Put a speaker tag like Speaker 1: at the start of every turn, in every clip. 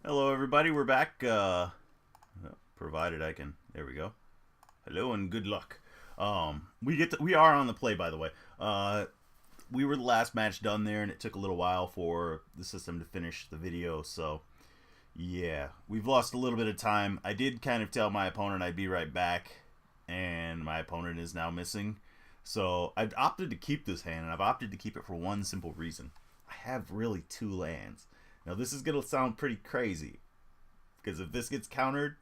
Speaker 1: Hello, everybody. We're back. Provided I can. There we go. Hello and good luck. We are on the play, by the way. We were the last match done there, and it took a little while for the system to finish the video. So, yeah, we've lost a little bit of time. I did kind of tell my opponent I'd be right back, and my opponent is now missing. So I've opted to keep this hand, and I've opted to keep it for one simple reason. I have really two lands. Now, this is going to sound pretty crazy, because if this gets countered,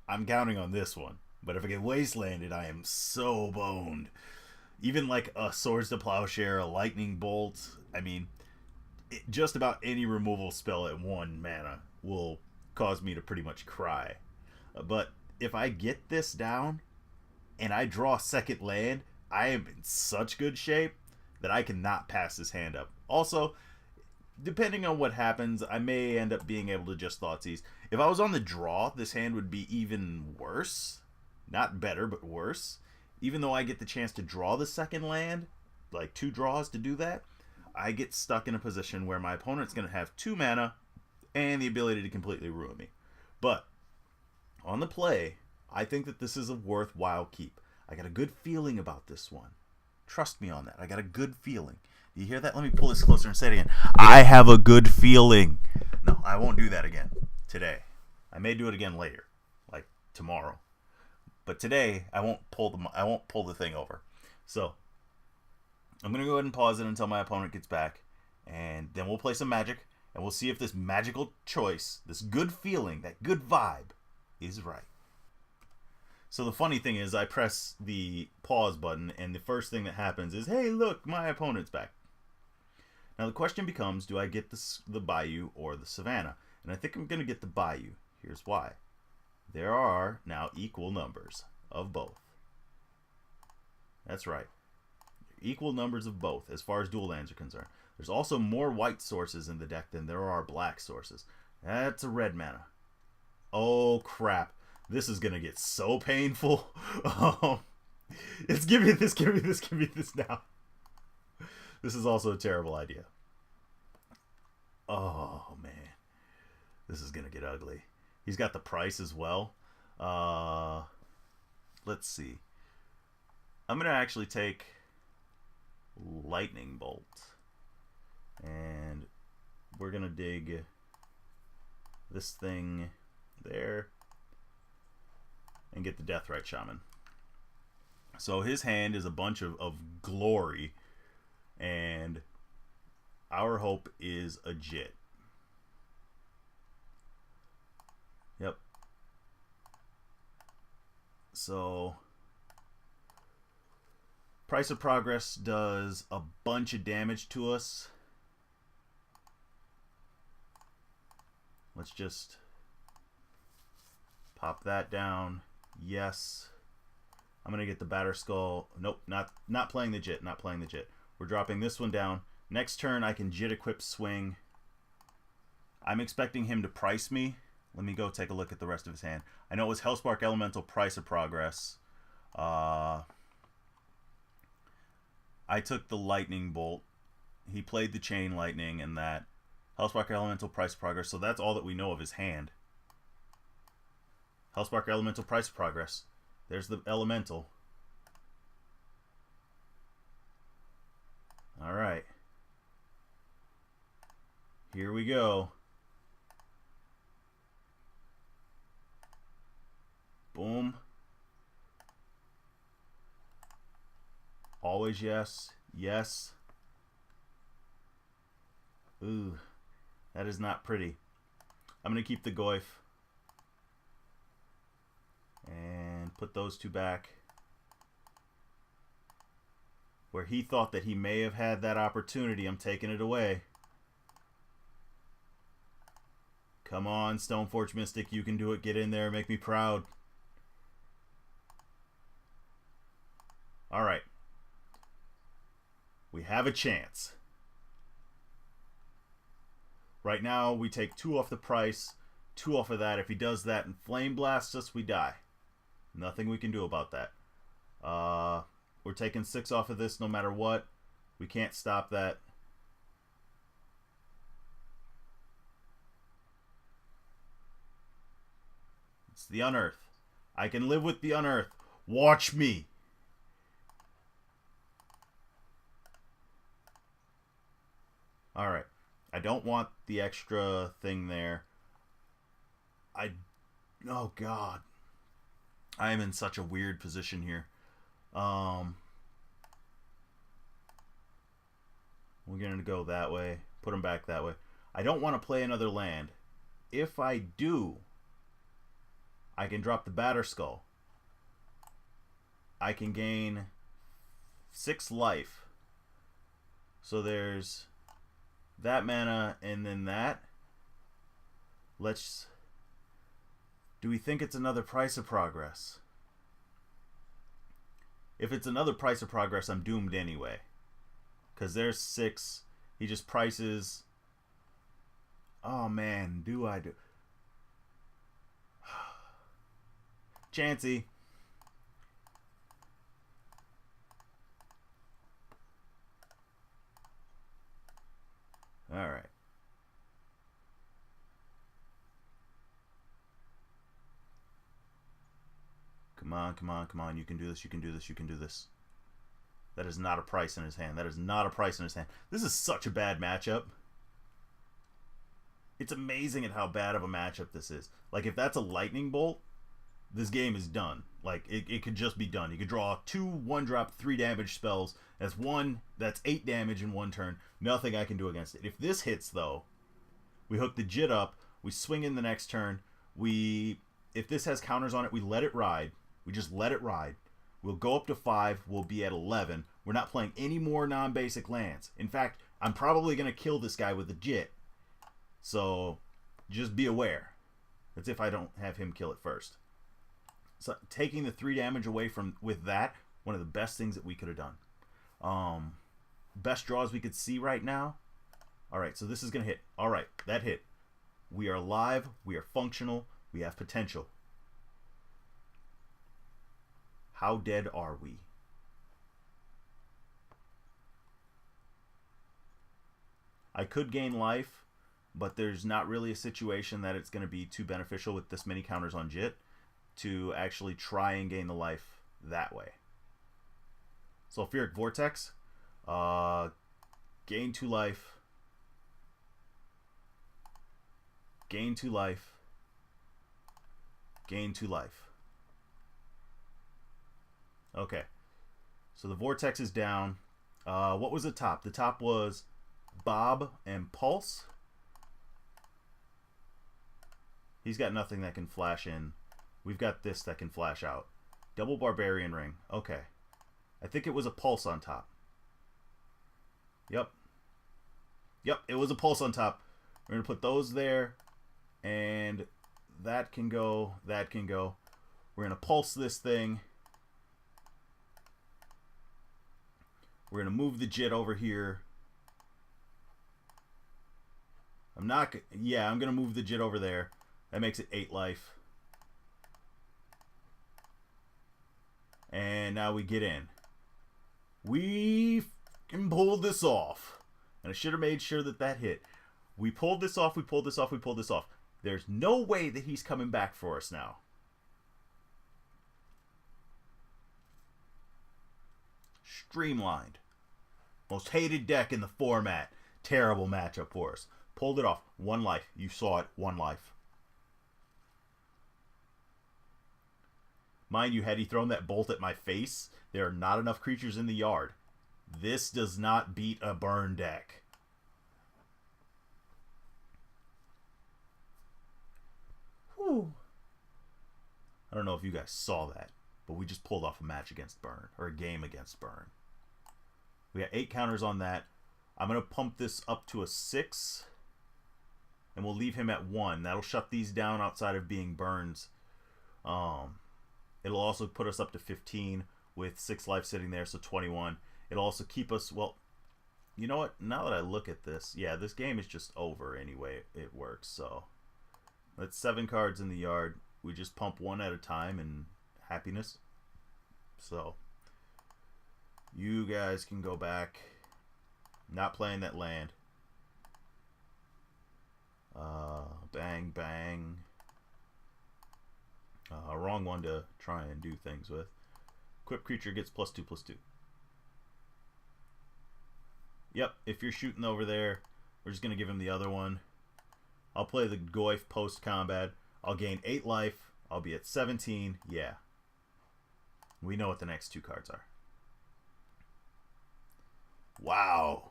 Speaker 1: I'm counting on this one. But if I get wastelanded, I am so boned. Even like a Swords to Plowshare, a Lightning Bolt, I mean, just about any removal spell at 1 mana will cause me to pretty much cry. But if I get this down, and I draw a second land, I am in such good shape that I cannot pass this hand up. Also, depending on what happens, I may end up being able to just Thoughtseize. If I was on the draw, this hand would be even worse. Not better, but worse. Even though I get the chance to draw the second land, like 2 draws to do that, I get stuck in a position where my opponent's going to have 2 mana and the ability to completely ruin me. But on the play, I think that this is a worthwhile keep. I got a good feeling about this one. Trust me on that. I got a good feeling. Do you hear that? Let me pull this closer and say it again. I have a good feeling. No, I won't do that again today. I may do it again later, like tomorrow. But today, I won't pull the thing over. So I'm gonna go ahead and pause it until my opponent gets back, and then we'll play some Magic, and we'll see if this magical choice, this good feeling, that good vibe, is right. So the funny thing is, I press the pause button, and the first thing that happens is, hey, look, my opponent's back. Now the question becomes, do I get the Bayou or the Savannah? And I think I'm going to get the Bayou. Here's why. There are now equal numbers of both. That's right. Equal numbers of both as far as dual lands are concerned. There's also more white sources in the deck than there are black sources. That's a red mana. Oh, crap. This is going to get so painful. Give me this now. This is also a terrible idea. Oh, man. This is going to get ugly. He's got the price as well. Let's see. I'm going to actually take Lightning Bolt. And we're going to dig this thing there and get the Deathrite Shaman. So his hand is a bunch of glory, and our hope is a Jit. Yep. So Price of Progress does a bunch of damage to us. Let's just pop that down. Yes. I'm going to get the Batter Skull. Nope, not playing the Jit. Not playing the Jit. We're dropping this one down. Next turn, I can Jit equip swing. I'm expecting him to price me. Let me go take a look at the rest of his hand. I know it was Hellspark Elemental, Price of Progress. I took the Lightning Bolt. He played the Chain Lightning and that. Hellspark Elemental, Price of Progress. So that's all that we know of his hand. Hellspark Elemental, Price of Progress. There's the Elemental. Alright. Here we go. Boom. Always yes. Yes. Ooh. That is not pretty. I'm going to keep the Goyf. And put those 2 back. Where he thought that he may have had that opportunity, I'm taking it away. Come on, Stoneforge Mystic, you can do it. Get in there, make me proud. Alright. We have a chance. Right now, we take 2 off the price, 2 off of that. If he does that and Flame Blasts us, we die. Nothing we can do about that. We're taking 6 off of this no matter what. We can't stop that. It's the unearth. I can live with the unearth. Watch me. Alright. I don't want the extra thing there. Oh god. I am in such a weird position here. We're going to go that way. Put them back that way. I don't want to play another land. If I do, I can drop the Batter Skull. I can gain 6 life. So there's that mana and then that. Let's... Do we think it's another Price of Progress? If it's another Price of Progress, I'm doomed anyway. Because there's 6. He just prices... Oh man, do I do... Chansey. Alright. Come on, come on, come on. You can do this, you can do this, you can do this. That is not a price in his hand. That is not a price in his hand. This is such a bad matchup. It's amazing at how bad of a matchup this is. Like, if that's a lightning bolt, this game is done. Like, it could just be done. You could draw 2 1-drop 3 damage spells. That's 8 damage in 1 turn. Nothing I can do against it. If this hits, though, we hook the Jit up. We swing in the next turn. If this has counters on it, we let it ride. We just let it ride. We'll go up to 5. We'll be at 11. We're not playing any more non-basic lands. In fact, I'm probably going to kill this guy with the Jit. So, just be aware. That's if I don't have him kill it first. So, taking the 3 damage away with that, one of the best things that we could have done. Best draws we could see right now. Alright, so this is going to hit. Alright, that hit. We are live. We are functional. We have potential. How dead are we? I could gain life, but there's not really a situation that it's going to be too beneficial with this many counters on Jit to actually try and gain the life that way. Sulfuric Vortex. Gain 2 life. Gain 2 life. Gain 2 life. Okay. So the Vortex is down. What was the top? The top was Bob and Pulse. He's got nothing that can flash in. We've got this that can flash out. Double Barbarian Ring. Okay. I think it was a Pulse on top. Yep. Yep, it was a Pulse on top. We're going to put those there. And that can go. That can go. We're going to Pulse this thing. We're going to move the Jit over here. I'm going to move the Jit over there. That makes it 8 life. And now we get in. We can pull this off. And I should have made sure that that hit. We pulled this off, we pulled this off, we pulled this off. There's no way that he's coming back for us now. Streamlined. Most hated deck in the format. Terrible matchup for us. Pulled it off. 1 life. You saw it. 1 life. Mind you, had he thrown that bolt at my face, there are not enough creatures in the yard. This does not beat a burn deck. Whew. I don't know if you guys saw that, but we just pulled off a match against burn, or a game against burn. We got 8 counters on that. I'm going to pump this up to a 6, and we'll leave him at 1. That'll shut these down outside of being burns. It'll also put us up to 15 with 6 life sitting there, so 21. It'll also keep us, well, you know what? Now that I look at this, yeah, this game is just over anyway. It works, so. That's 7 cards in the yard. We just pump 1 at a time and happiness. So, you guys can go back. Not playing that land. Bang, bang. Wrong one to try and do things with. Equipped creature gets +2/+2. Yep, if you're shooting over there, we're just going to give him the other one. I'll play the Goyf post-combat. I'll gain 8 life. I'll be at 17. Yeah. We know what the next 2 cards are. Wow.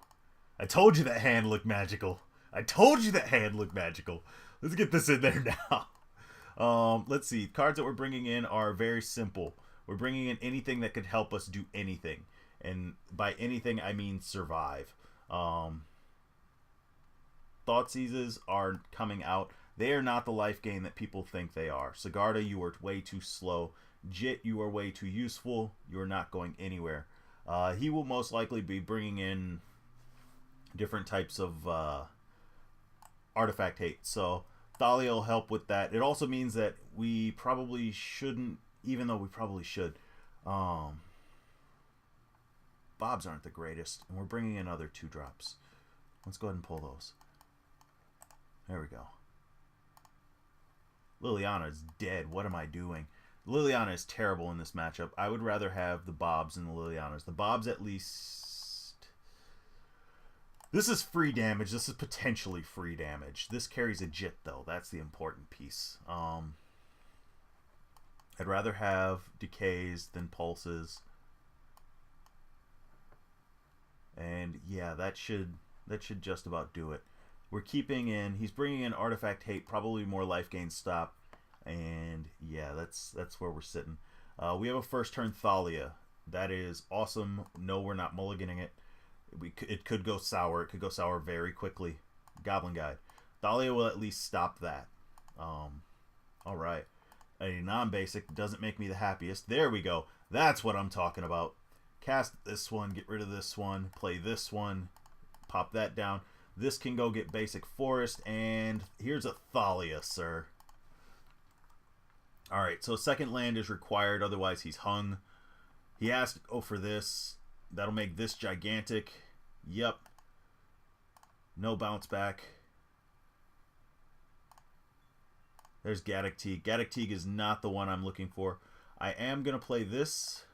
Speaker 1: I told you that hand looked magical. I told you that hand looked magical. Let's get this in there now. Let's see. Cards that we're bringing in are very simple. We're bringing in anything that could help us do anything. And by anything, I mean survive. Thoughtseizes are coming out. They are not the life gain that people think they are. Sigarda, you are way too slow. Jit, you are way too useful. You are not going anywhere. He will most likely be bringing in different types of artifact hate. So Thalia will help with that. It also means that we probably shouldn't, even though we probably should. Bobs aren't the greatest, and we're bringing in other 2-drops. Let's go ahead and pull those. There we go. Liliana is dead. What am I doing? Liliana is terrible in this matchup. I would rather have the Bobs than the Lilianas. The Bobs at least... This is free damage. This is potentially free damage. This carries a Jit, though. That's the important piece. I'd rather have decays than pulses. And yeah, that should just about do it. We're keeping in. He's bringing in artifact hate, probably more life gain stop, and yeah, that's where we're sitting. We have a first turn Thalia. That is awesome. No, we're not mulliganing it. It could go sour. It could go sour very quickly. Goblin Guide. Thalia will at least stop that. All right. A non-basic doesn't make me the happiest. There we go. That's what I'm talking about. Cast this one. Get rid of this one. Play this one. Pop that down. This can go get basic forest, and here's a Thalia, sir. Alright, so second land is required, otherwise he's hung. He has to go for this. That'll make this gigantic. Yep. No bounce back. There's Gaddock Teeg. Gaddock Teeg is not the one I'm looking for. I am going to play this,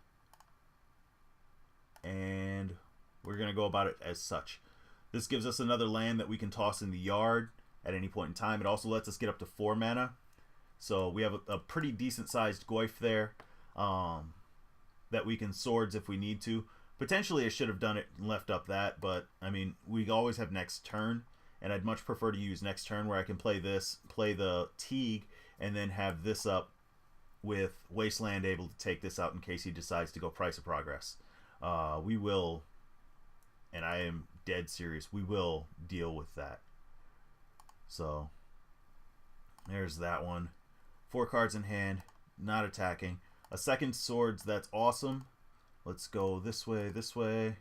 Speaker 1: and we're going to go about it as such. This gives us another land that we can toss in the yard at any point in time. It also lets us get up to 4 mana. So we have a pretty decent sized Goyf there that we can swords if we need to. Potentially I should have done it and left up that, but I mean, we always have next turn, and I'd much prefer to use next turn where I can play this, play the Teeg, and then have this up with Wasteland able to take this out in case he decides to go Price of Progress. We will, and I am dead serious, we will deal with that. So there's that one. 4 cards in hand, not attacking. A second swords, that's awesome. Let's go this way,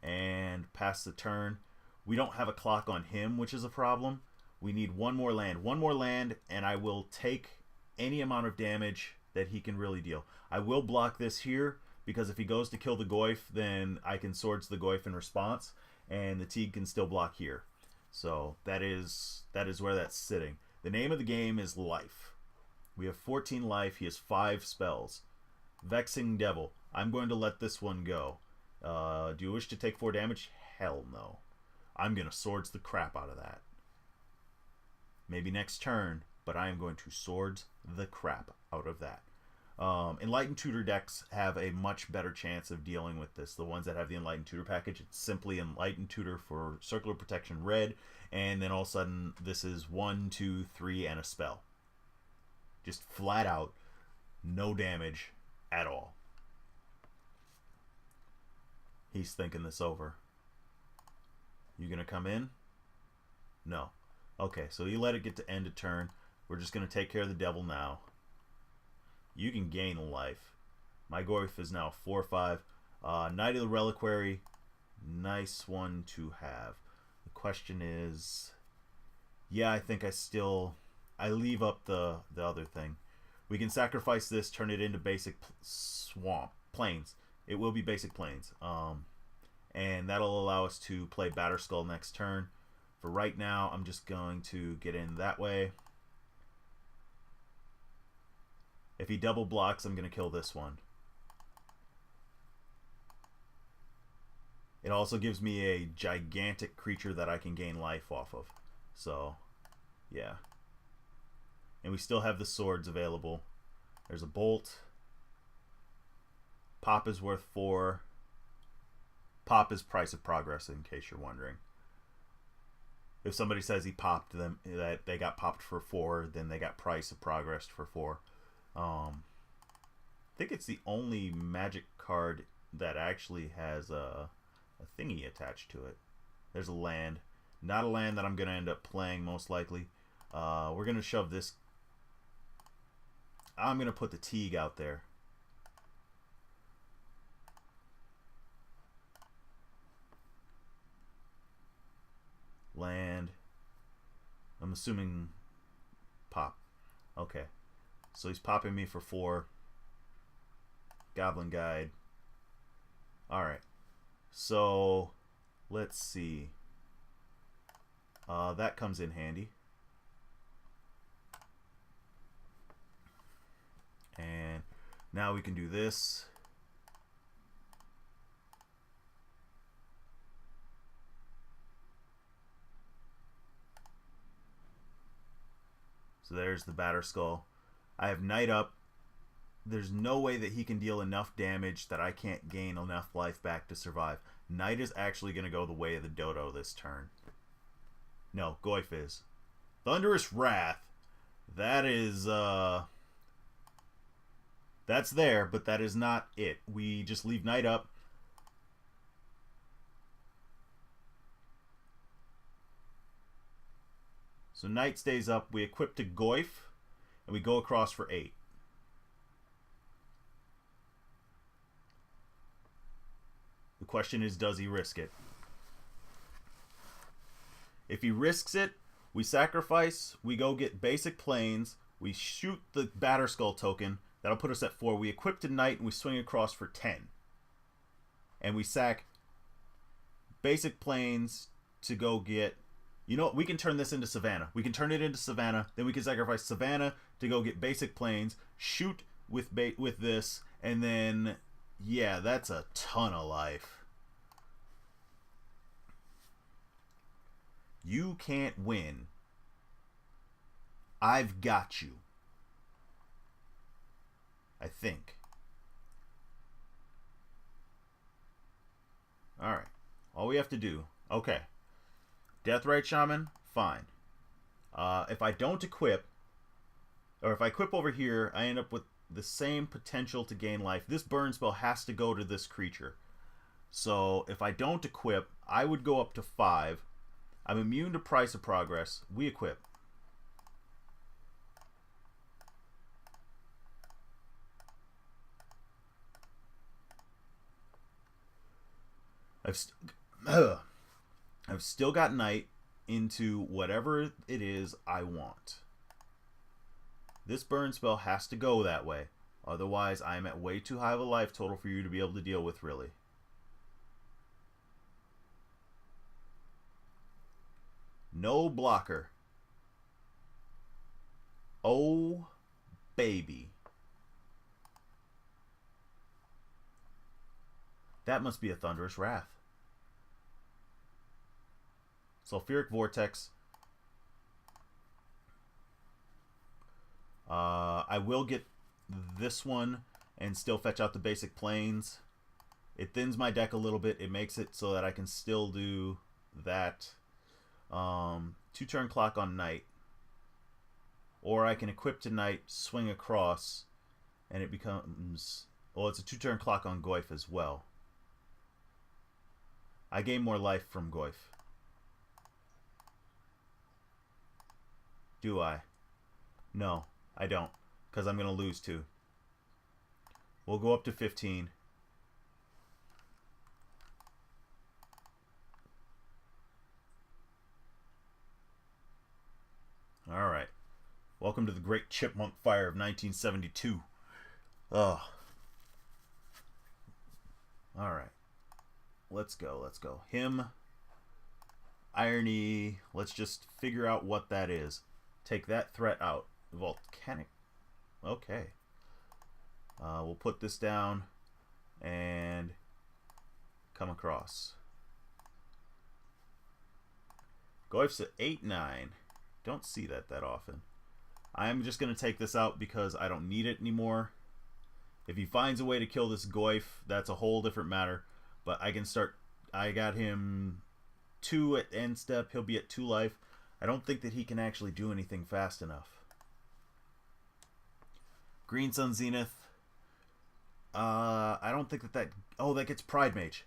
Speaker 1: and pass the turn. We don't have a clock on him, which is a problem. We need one more land, and I will take any amount of damage that he can really deal. I will block this here, because if he goes to kill the Goyf, then I can swords the Goyf in response, and the Teeg can still block here. So that is where that's sitting. The name of the game is Life. We have 14 life. He has 5 spells. Vexing Devil. I'm going to let this one go. Do you wish to take 4 damage? Hell no. I'm going to swords the crap out of that. Maybe next turn, but I am going to swords the crap out of that. Enlightened Tutor decks have a much better chance of dealing with this. The ones that have the Enlightened Tutor package, it's simply Enlightened Tutor for Circular Protection red, and then all of a sudden this is 1, 2, 3, and a spell. Just flat out, no damage at all. He's thinking this over. You gonna come in? No. Okay, so you let it get to end of turn. We're just gonna take care of the devil now. You can gain life. My Goyf is now 4/5. Knight of the Reliquary, nice one to have. The question is, yeah, I think I leave up the other thing. We can sacrifice this, turn it into basic plains. It will be basic plains. And that'll allow us to play Batterskull next turn. For right now, I'm just going to get in that way. If he double blocks, I'm going to kill this one. It also gives me a gigantic creature that I can gain life off of. So, yeah. And we still have the swords available. There's a bolt. Pop is worth 4. Pop is price of progress, in case you're wondering. If somebody says he popped them, that they got popped for 4, then they got price of progress for 4. I think it's the only magic card that actually has a thingy attached to it. There's a land. Not a land that I'm going to end up playing, most likely. We're going to shove this. I'm going to put the Teague out there. Land. I'm assuming pop. Okay. So he's popping me for 4. Goblin Guide. Alright. So, let's see. That comes in handy. And now we can do this. So there's the Batter Skull. I have Knight up. There's no way that he can deal enough damage that I can't gain enough life back to survive. Knight is actually going to go the way of the dodo this turn. No, Goyf is. Thunderous Wrath. That is, that's there, but that is not it. We just leave Knight up. So Knight stays up. We equip to Goyf, and we go across for 8. The question is, does he risk it? If he risks it, we sacrifice, we go get basic planes, we shoot the Batterskull token, that'll put us at 4. We equip to Knight, and we swing across for 10. And we sack basic planes to go get... You know what? We can turn this into Savannah. We can turn it into Savannah, then we can sacrifice Savannah to go get basic planes, shoot with this, and then... Yeah, that's a ton of life. You can't win. I've got you. I think. Alright. All we have to do... Okay. Deathrite Shaman? Fine. If I don't equip... Or if I equip over here, I end up with the same potential to gain life. This burn spell has to go to this creature. So if I don't equip, I would go up to 5. I'm immune to price of progress. We equip. I've still got Knight into whatever it is I want. This burn spell has to go that way. Otherwise, I'm at way too high of a life total for you to be able to deal with, really. No blocker. Oh, baby. That must be a Thunderous Wrath. Sulfuric Vortex. I will get this one and still fetch out the basic planes. It thins my deck a little bit. It makes it so that I can still do that. 2-turn clock on Knight. Or I can equip to Knight, swing across, and it becomes... Well, it's a 2-turn clock on Goyf as well. I gain more life from Goyf. Do I? No, I don't. Because I'm going to lose 2. We'll go up to 15. Alright. Welcome to the Great Chipmunk Fire of 1972. Ugh. Alright. Let's go, let's go. Him. Irony. Let's just figure out what that is. Take that threat out. Volcanic. Okay. We'll put this down and come across. Goif's at 8-9. Don't see that often. I'm just going to take this out because I don't need it anymore. If he finds a way to kill this Goif, that's a whole different matter. But I can start... I got him 2 at end step. He'll be at 2 life. I don't think that he can actually do anything fast enough. Green Sun Zenith. I don't think that... Oh, that gets Pride Mage.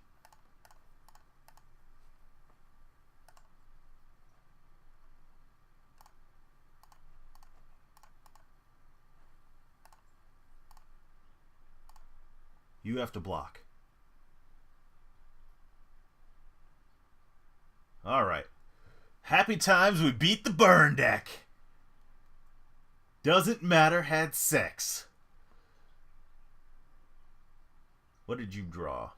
Speaker 1: You have to block. Alright. Happy times, we beat the burn deck. Doesn't matter, had sex. What did you draw?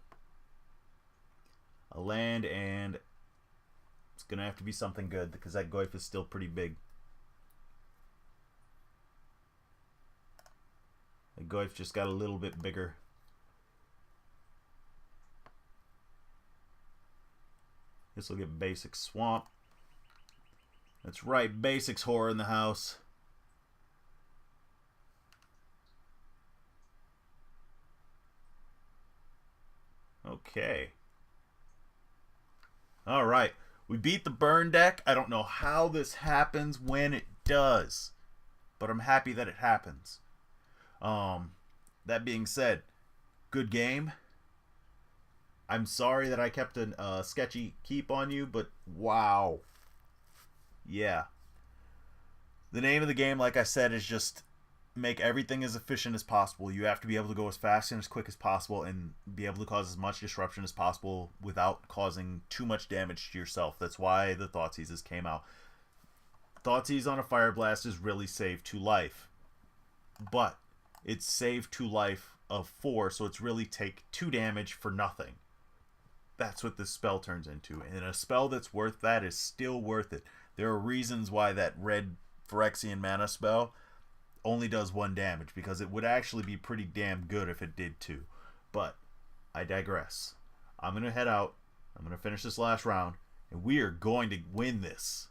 Speaker 1: A land, and it's going to have to be something good because that Goif is still pretty big. The Goif just got a little bit bigger. This will get basic swamp. That's right, basics horror in the house. Okay. Alright. We beat the burn deck. I don't know how this happens when it does. But I'm happy that it happens. That being said, good game. I'm sorry that I kept a sketchy keep on you, but wow. Yeah. The name of the game, like I said, is just make everything as efficient as possible. You have to be able to go as fast and as quick as possible and be able to cause as much disruption as possible without causing too much damage to yourself. That's why the Thoughtseizes came out. Thoughtseize on a Fire Blast is really save 2 life. But it's save 2 life of 4, so it's really take 2 damage for nothing. That's what this spell turns into. And a spell that's worth that is still worth it. There are reasons why that red Phyrexian mana spell only does 1 damage, because it would actually be pretty damn good if it did 2. But I digress. I'm going to head out. I'm going to finish this last round, and we are going to win this.